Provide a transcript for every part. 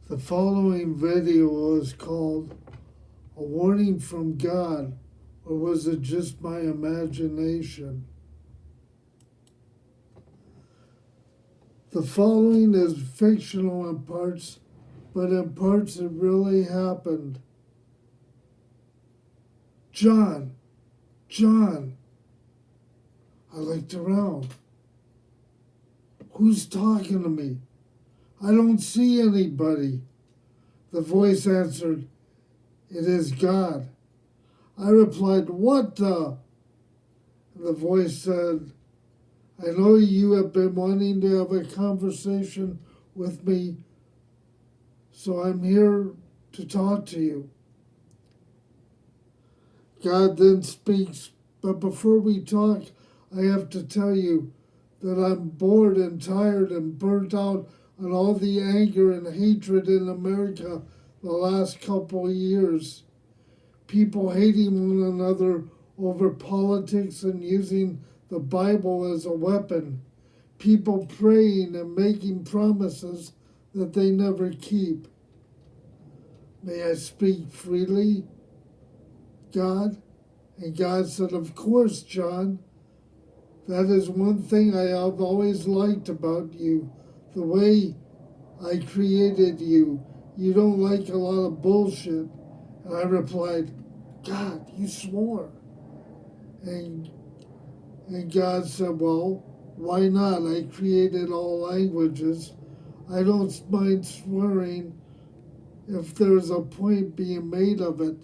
The following video is called A Warning from God, or was it just my imagination? The following is fictional in parts, but in parts it really happened. John, I looked around. Who's talking to me? I don't see anybody. The voice answered, "It is God." I replied, "What the?" And the voice said, "I know you have been wanting to have a conversation with me, so I'm here to talk to you." God then speaks, "But before we talk, I have to tell you that I'm bored and tired and burnt out on all the anger and hatred in America the last couple of years. People hating one another over politics and using the Bible as a weapon. People praying and making promises that they never keep. May I speak freely, God?" And God said, "Of course, John. That is one thing I have always liked about you, the way I created you. You don't like a lot of bullshit." And I replied, "God, you swore." And God said, "Well, why not? I created all languages. I don't mind swearing if there's a point being made of it."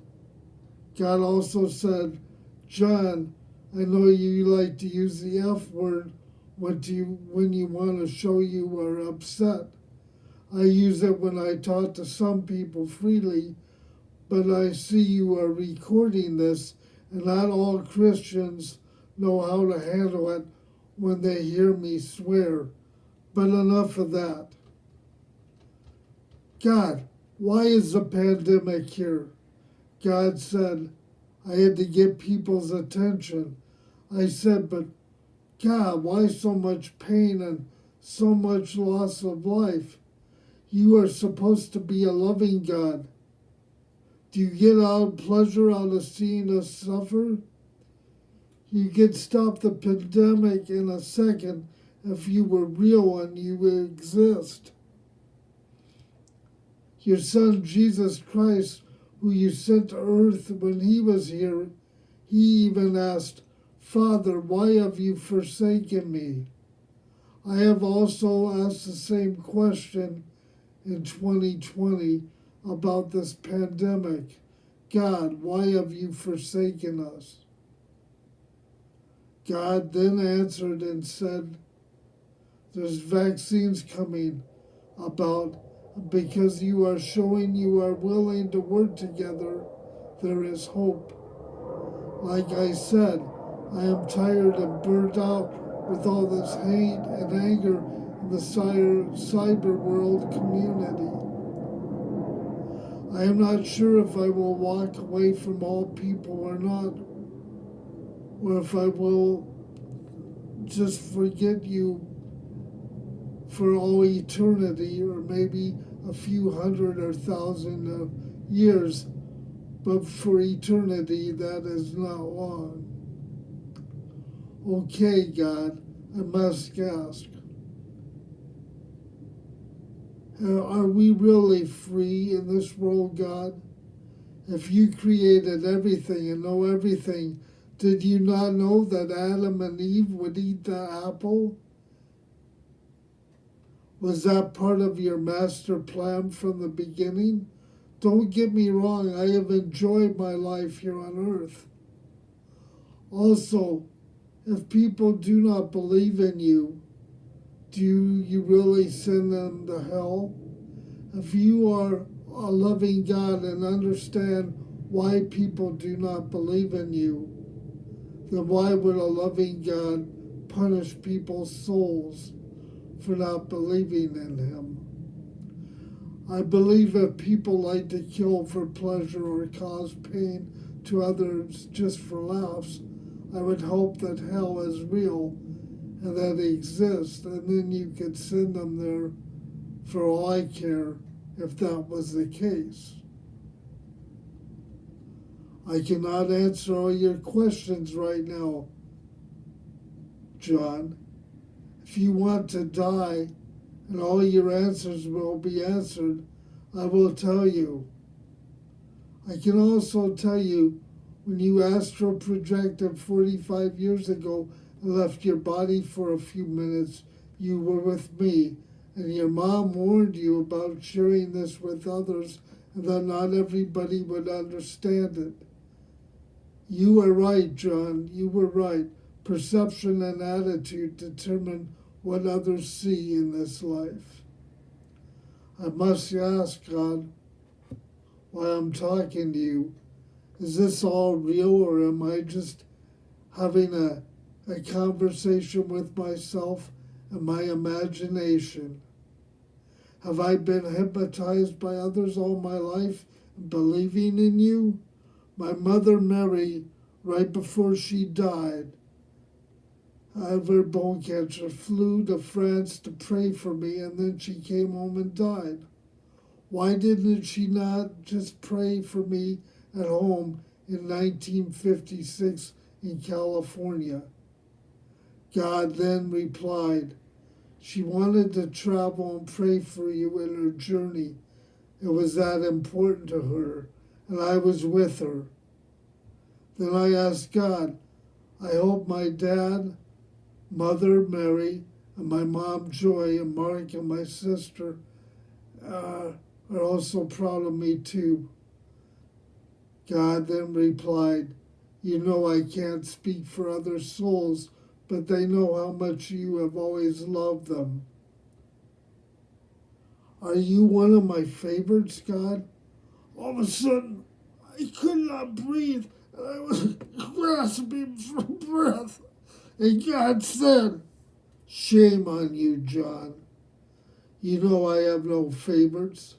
God also said, "John, I know you like to use the F word when you want to show you are upset. I use it when I talk to some people freely, but I see you are recording this, and not all Christians know how to handle it when they hear me swear. But enough of that. God, why is the pandemic here?" God said, "I had to get people's attention." I said, "But God, why so much pain and so much loss of life? You are supposed to be a loving God. Do you get pleasure out of seeing us suffer? You could stop the pandemic in a second if you were real and you would exist. Your son, Jesus Christ, who you sent to earth when he was here, he even asked, 'Father, why have you forsaken me?' I have also asked the same question in 2020 about this pandemic. God, why have you forsaken us?" God then answered and said, "There's vaccines coming about because you are showing you are willing to work together. There is hope. Like I said, I am tired and burnt out with all this hate and anger in the cyber world community. I am not sure if I will walk away from all people or not, or if I will just forget you for all eternity, or maybe a few hundred or thousand of years, but for eternity that is not long. Okay, God, I must ask, are we really free in this world, God? If you created everything and know everything, did you not know that Adam and Eve would eat the apple? Was that part of your master plan from the beginning? Don't get me wrong, I have enjoyed my life here on earth. Also, if people do not believe in you, do you really send them to hell? If you are a loving God and understand why people do not believe in you, then why would a loving God punish people's souls for not believing in him? I believe if people like to kill for pleasure or cause pain to others just for laughs, I would hope that hell is real and that it exists, and then you could send them there for all I care if that was the case. I cannot answer all your questions right now, John. If you want to die and all your answers will be answered, I will tell you. I can also tell you when you astral projected 45 years ago and left your body for a few minutes, you were with me, and your mom warned you about sharing this with others and that not everybody would understand it. You were right, John. You were right. Perception and attitude determine what others see in this life. I must ask, God, while I'm talking to you, is this all real, or am I just having a conversation with myself and my imagination? Have I been hypnotized by others all my life and believing in you? My mother Mary, right before she died of her bone cancer, flew to France to pray for me, and then she came home and died. Why didn't she not just pray for me at home in 1956 in California? God then replied, she wanted to travel and pray for you in her journey. It was that important to her, and I was with her. Then I asked God, I hope my dad, Mother Mary, and my mom Joy, and Mark, and my sister are also proud of me too. God then replied, you know I can't speak for other souls, but they know how much you have always loved them. Are you one of my favorites, God? All of a sudden, I could not breathe, and I was grasping for breath. And God said, shame on you, John. You know I have no favorites.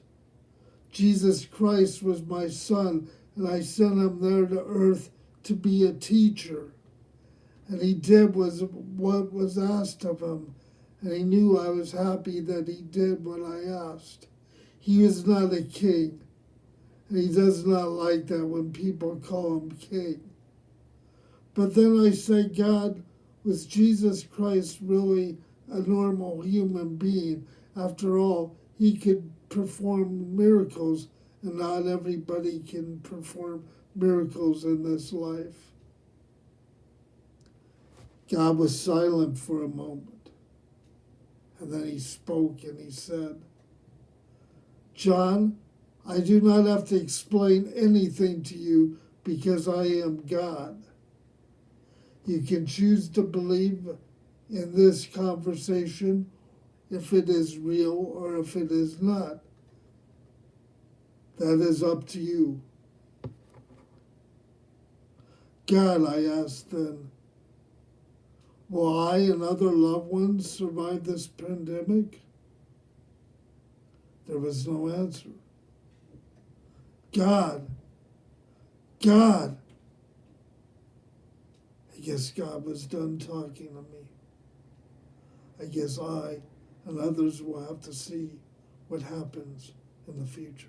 Jesus Christ was my son, and I sent him there to earth to be a teacher. And he did what was asked of him, and he knew I was happy that he did what I asked. He was not a king, and he does not like that when people call him king. But then I say, God, was Jesus Christ really a normal human being? After all, he could perform miracles, and not everybody can perform miracles in this life. God was silent for a moment, and then he spoke and he said, John, I do not have to explain anything to you because I am God. You can choose to believe in this conversation if it is real or if it is not. That is up to you. God, I asked then, will I and other loved ones survive this pandemic? There was no answer. God. I guess God was done talking to me. I guess I and others will have to see what happens in the future.